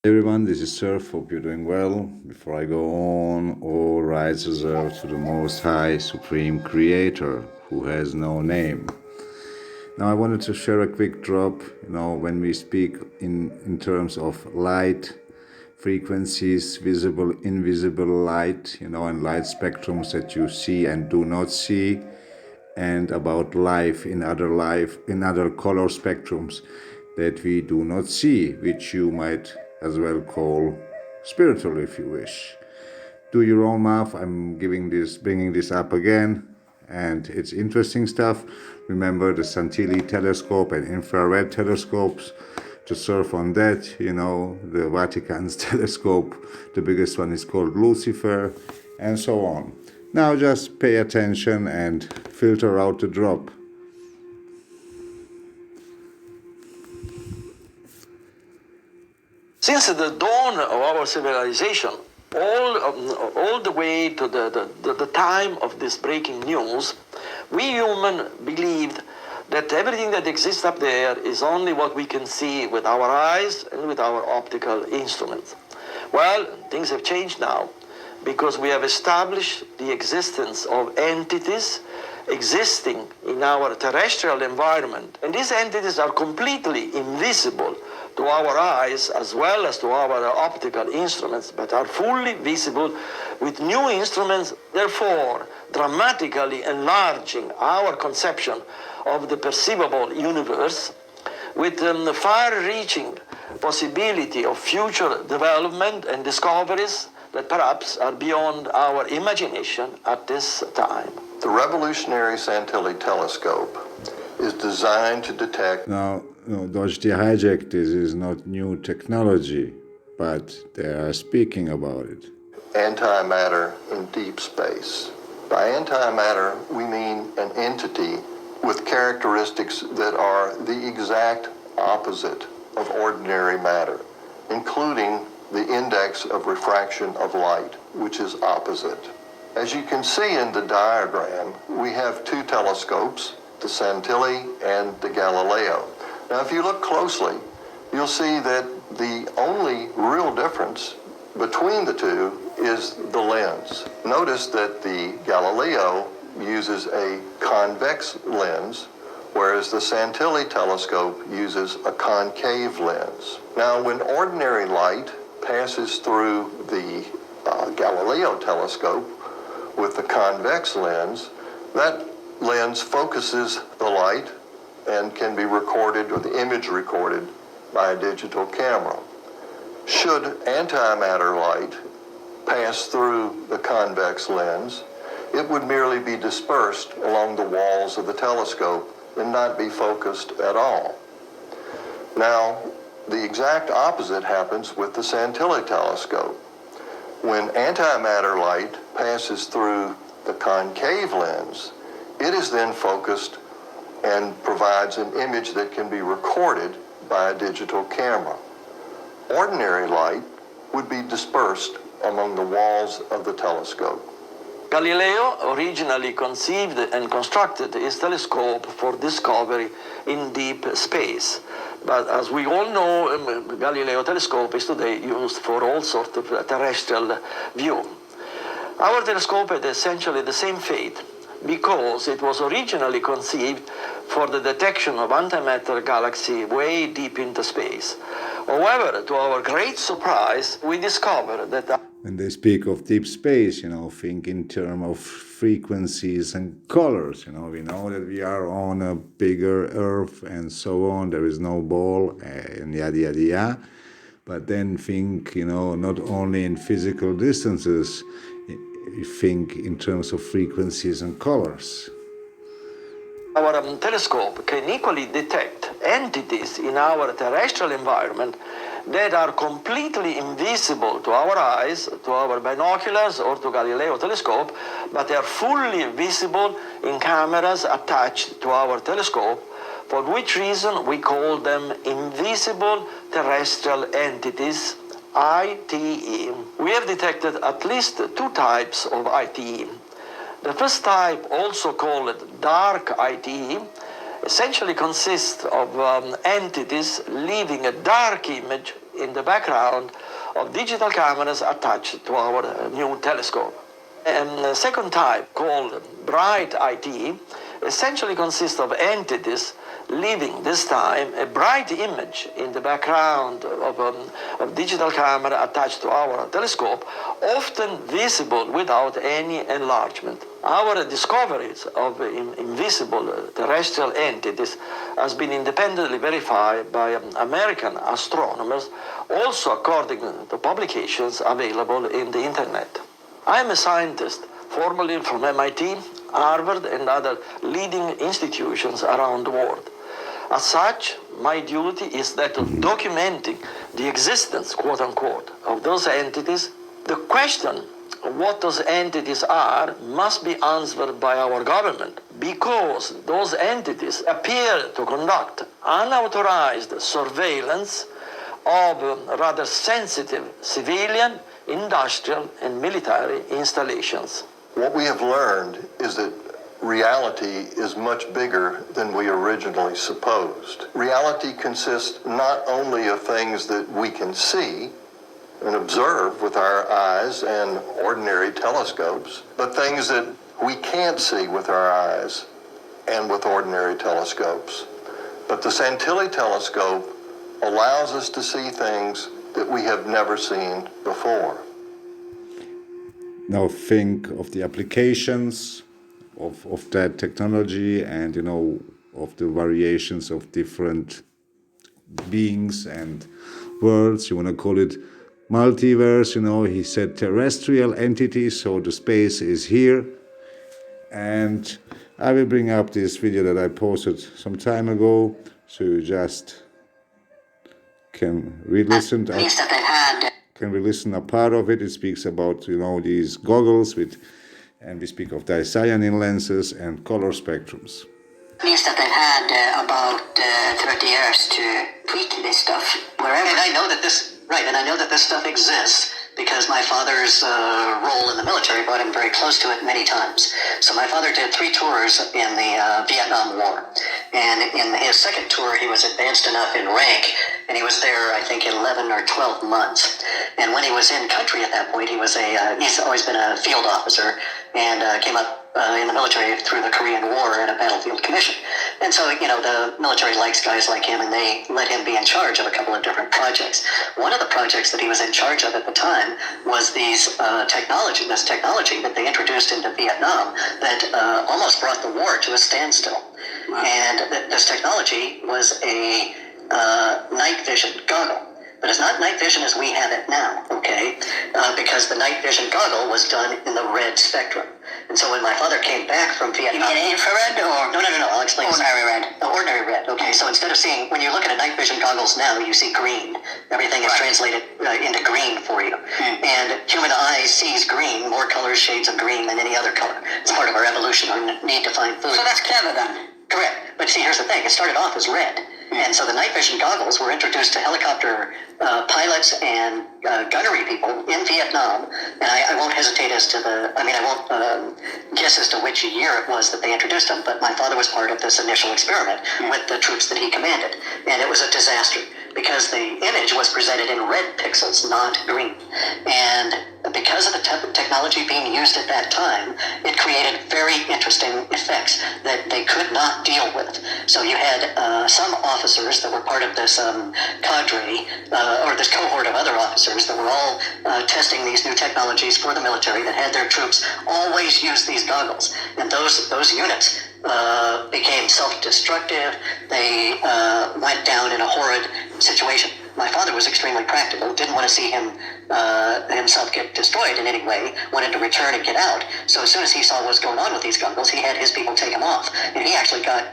Everyone, this is Surf. Hope you're doing well. Before I go on, all rights reserved to the Most High Supreme Creator, who has no name. Now, I wanted to share a quick drop. When we speak in terms of light, frequencies, visible, invisible light, and light spectrums that you see and do not see, and about life in other color spectrums that we do not see, which you might as well call spiritual if you wish. Do your own math. I'm bringing this up again, and it's interesting stuff. Remember the santilli telescope and infrared telescopes. To surf on that, the Vatican's telescope, the biggest one is called Lucifer, and so on. Now just pay attention and filter out the drop. Since the dawn of our civilization, all the way to the time of this breaking news, we humans believed that everything that exists up there is only what we can see with our eyes and with our optical instruments. Well, things have changed now because we have established the existence of entities existing in our terrestrial environment. And these entities are completely invisible to our eyes as well as to our optical instruments, but are fully visible with new instruments, therefore dramatically enlarging our conception of the perceivable universe with the far-reaching possibility of future development and discoveries that perhaps are beyond our imagination at this time. The revolutionary Santilli telescope is designed to detect... Now, Dodge the hijack, this is not new technology, but they are speaking about it. Antimatter in deep space. By antimatter, we mean an entity with characteristics that are the exact opposite of ordinary matter, including the index of refraction of light, which is opposite. As you can see in the diagram, we have two telescopes, the Santilli and the Galileo. Now, if you look closely, you'll see that the only real difference between the two is the lens. Notice that the Galileo uses a convex lens, whereas the Santilli telescope uses a concave lens. Now, when ordinary light passes through the Galileo telescope with the convex lens, that lens focuses the light and can be recorded, or the image recorded, by a digital camera. Should antimatter light pass through the convex lens, it would merely be dispersed along the walls of the telescope and not be focused at all. Now, the exact opposite happens with the Santilli telescope. When antimatter light passes through the concave lens, it is then focused and provides an image that can be recorded by a digital camera. Ordinary light would be dispersed among the walls of the telescope. Galileo originally conceived and constructed his telescope for discovery in deep space. But as we all know, Galileo telescope is today used for all sorts of terrestrial view. Our telescope had essentially the same fate because it was originally conceived for the detection of antimatter galaxy way deep into space. However, to our great surprise, we discovered that When they speak of deep space, think in terms of frequencies and colors. We know that we are on a bigger Earth and so on. There is no ball and yada, yada, yada. But then think, not only in physical distances, you think in terms of frequencies and colors. our telescope can equally detect entities in our terrestrial environment that are completely invisible to our eyes, to our binoculars, or to Galileo telescope, but they are fully visible in cameras attached to our telescope, for which reason we call them invisible terrestrial entities, ITE. We have detected at least two types of ITE. The first type, also called dark ITE, essentially consists of entities leaving a dark image in the background of digital cameras attached to our new telescope. And the second type, called bright IT, essentially consists of entities leaving this time a bright image in the background of digital camera attached to our telescope, often visible without any enlargement. Our discoveries of invisible terrestrial entities has been independently verified by American astronomers, also according to publications available in the internet. I am a scientist, formerly from MIT, Harvard, and other leading institutions around the world. As such, my duty is that of documenting the existence, quote unquote, of those entities. The question of what those entities are must be answered by our government, because those entities appear to conduct unauthorized surveillance of rather sensitive civilian, industrial, and military installations. What we have learned is that reality is much bigger than we originally supposed. Reality consists not only of things that we can see and observe with our eyes and ordinary telescopes, but things that we can't see with our eyes and with ordinary telescopes. But the Santilli telescope allows us to see things that we have never seen before. Now think of the applications of that technology, and of the variations of different beings and worlds. You want to call it multiverse, he said terrestrial entities, so the space is here. And I will bring up this video that I posted some time ago, so you just can re-listen a part of it. It speaks about these goggles and we speak of dicyanin lenses and color spectrums. Means that they've had about 30 years to tweak this stuff wherever. And I know that this stuff exists because my father's role in the military brought him very close to it many times. So my father did 3 tours in the Vietnam War. And in his second tour, he was advanced enough in rank, and he was there, I think, 11 or 12 months. And when he was in country at that point, he's always been a field officer and came up in the military through the Korean War and a battlefield commission. And so, the military likes guys like him, and they let him be in charge of a couple of different projects. One of the projects that he was in charge of at the time was this technology that they introduced into Vietnam that almost brought the war to a standstill. Wow. And this technology was a night vision goggle. But it's not night vision as we have it now, okay? Because the night vision goggle was done in the red spectrum. And so when my father came back from Vietnam... You mean infrared or... No, I'll explain. Ordinary red. Ordinary red, okay. So instead of seeing... When you look at a night vision goggles now, you see green. Everything is translated into green for you. And human eye sees green, more colors, shades of green than any other color. It's part of our evolution, our need to find food. So that's clever then. Correct. But see, here's the thing. It started off as red. And so the night vision goggles were introduced to helicopter pilots and gunnery people in Vietnam. And I won't hesitate as to I won't guess as to which year it was that they introduced them, but my father was part of this initial experiment with the troops that he commanded. And it was a disaster because the image was presented in red pixels, not green. And because of the technology being used at that time, it created very interesting effects that they could not deal with. So you had some officers that were part of this cadre, or this cohort of other officers that were all testing these new technologies for the military that had their troops always use these goggles. And those units became self-destructive. They went down in a horrid situation. My father was extremely practical, didn't want to see himself get destroyed in any way, wanted to return and get out. So as soon as he saw what was going on with these goggles, he had his people take them off. And he actually got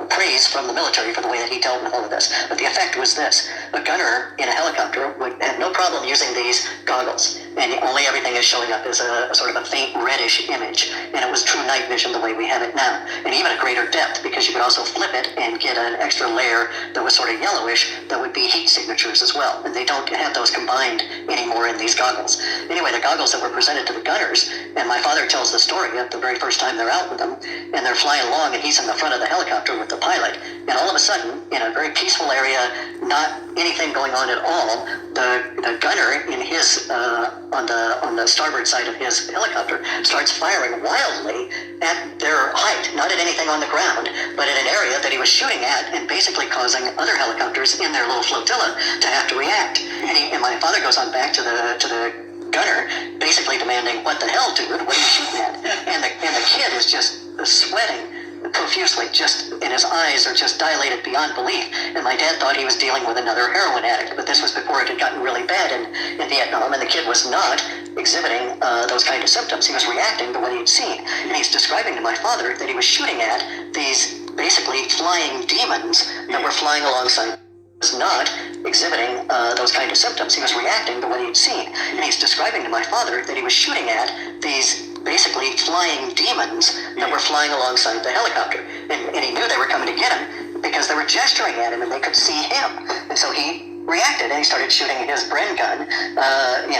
praise from the military for the way that he dealt with all of this. But the effect was this. A gunner in a helicopter would have no problem using these goggles. And only everything is showing up as a sort of a faint reddish image. And it was true night vision the way we have it now. And even a greater depth, because you could also flip it and get an extra layer that was sort of yellowish that would be heat signatures as well. And they don't have those combined anymore in these goggles. Anyway, the goggles that were presented to the gunners, and my father tells the story of the very first time they're out with them, and they're flying flying along, and he's in the front of the helicopter with the pilot. And all of a sudden, in a very peaceful area, not anything going on at all, the gunner in his on the starboard side of his helicopter starts firing wildly at their height, not at anything on the ground, but at an area that he was shooting at, and basically causing other helicopters in their little flotilla to have to react. And my father goes on back to the gunner, basically demanding, "What the hell, dude? What are you shooting at?" And the kid is just sweating profusely, and his eyes are just dilated beyond belief. And my dad thought he was dealing with another heroin addict, but this was before it had gotten really bad in Vietnam, and the kid was not exhibiting those kind of symptoms. He was reacting to what he'd seen. And he's describing to my father that he was shooting at these basically flying demons that were flying alongside. Was not exhibiting those kind of symptoms. He was reacting to what he'd seen. And he's describing to my father that he was shooting at these basically flying demons that were flying alongside the helicopter. And he knew they were coming to get him because they were gesturing at him and they could see him. And so he reacted and he started shooting his Bren gun,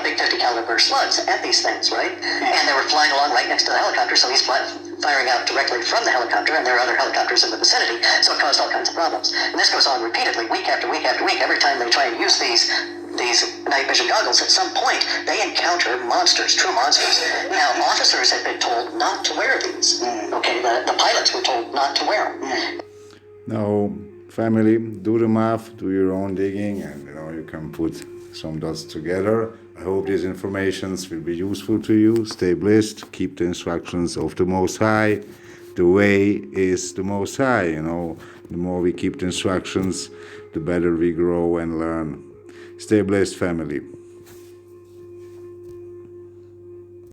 big 50 caliber slugs at these things, right? And they were flying along right next to the helicopter, so he's firing out directly from the helicopter, and there are other helicopters in the vicinity, so it caused all kinds of problems. And this goes on repeatedly, week after week after week. Every time they try and use these night vision goggles, at some point they encounter monsters, true monsters. Now, officers had been told not to wear these. Okay, the pilots were told not to wear them. Now, family, do the math, do your own digging, and you can put some dots together. I hope these informations will be useful to you. Stay blessed, keep the instructions of the Most High. The way is the Most High, The more we keep the instructions, the better we grow and learn. Stay blessed, family.